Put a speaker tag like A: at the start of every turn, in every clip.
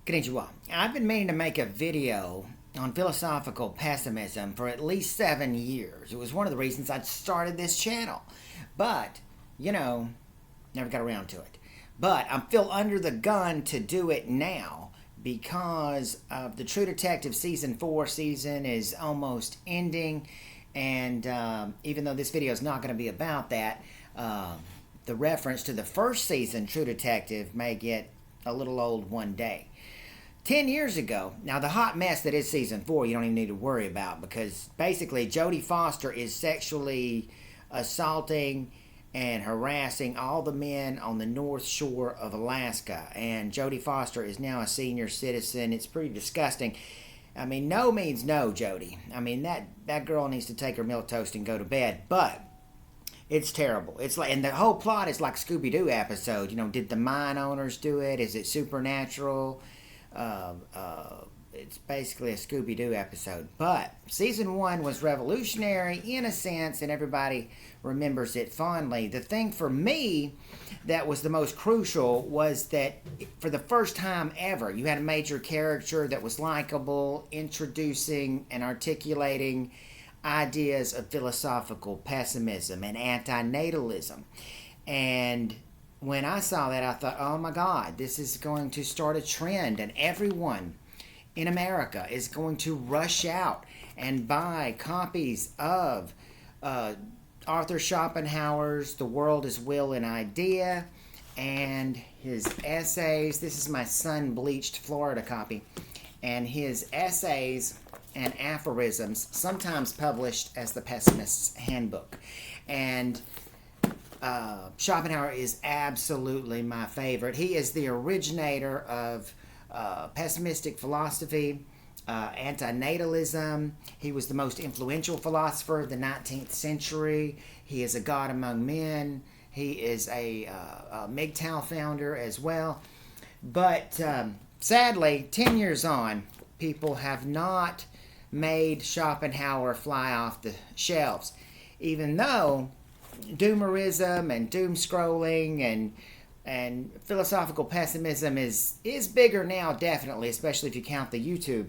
A: Konnichiwa. I've been meaning to make a video on philosophical pessimism for at least 7 years. It was one of the reasons I started this channel. But, never got around to it. But I feel under the gun to do it now because of the True Detective Season 4 season is almost ending. And even though this video is not going to be about that, the reference to the first season True Detective may get a little old one day. 10 years ago, now the hot mess that is season 4, you don't even need to worry about because basically Jodie Foster is sexually assaulting and harassing all the men on the North Shore of Alaska. And Jodie Foster is now a senior citizen. It's pretty disgusting. I mean, no means no, Jodie. I mean, that girl needs to take her milquetoast and go to bed. But it's terrible. It's like, and the whole plot is like Scooby-Doo episode. Did the mine owners do it? Is it supernatural? It's basically a Scooby-Doo episode. But season 1 was revolutionary in a sense, and everybody remembers it fondly. The thing for me that was the most crucial was that for the first time ever, you had a major character that was likable, introducing and articulating ideas of philosophical pessimism and antinatalism. And when I saw that, I thought, oh my God, this is going to start a trend, and everyone in America is going to rush out and buy copies of Arthur Schopenhauer's The World is Will and Idea and his essays. This is my sun-bleached Florida copy. And his essays and aphorisms, sometimes published as the Pessimist's Handbook. And Schopenhauer is absolutely my favorite. He is the originator of pessimistic philosophy, antinatalism. He was the most influential philosopher of the 19th century. He is a god among men. He is a MGTOW founder as well. But sadly, 10 years on, people have not made Schopenhauer fly off the shelves, even though doomerism and doom scrolling and philosophical pessimism is bigger now, definitely, especially if you count the YouTube.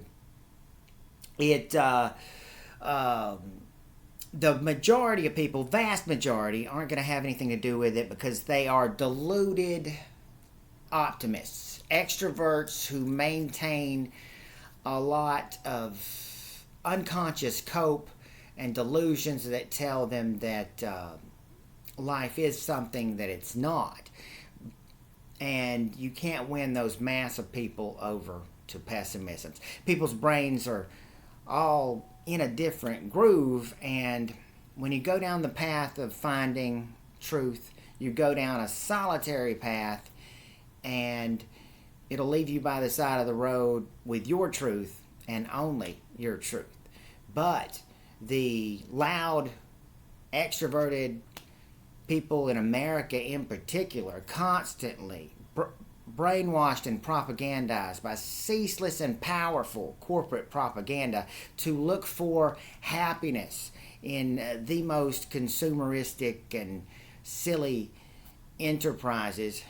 A: The majority of people, vast majority, aren't going to have anything to do with it because they are deluded optimists, extroverts who maintain a lot of unconscious cope and delusions that tell them that life is something that it's not. And you can't win those mass of people over to pessimism. People's brains are all in a different groove, and when you go down the path of finding truth, you go down a solitary path, and it'll leave you by the side of the road with your truth and only your truth. But the loud, extroverted people in America in particular, constantly brainwashed and propagandized by ceaseless and powerful corporate propaganda to look for happiness in the most consumeristic and silly enterprises.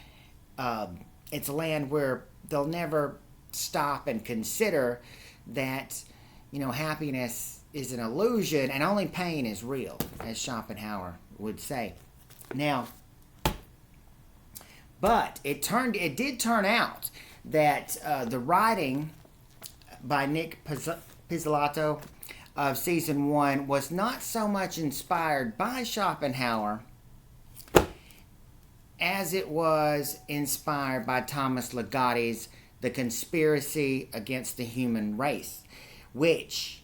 A: It's a land where they'll never stop and consider that happiness is an illusion and only pain is real, as Schopenhauer would say. Now, but it did turn out that the writing by Nick Pizzolatto of season 1 was not so much inspired by Schopenhauer as it was inspired by Thomas Ligotti's The Conspiracy Against the Human Race, which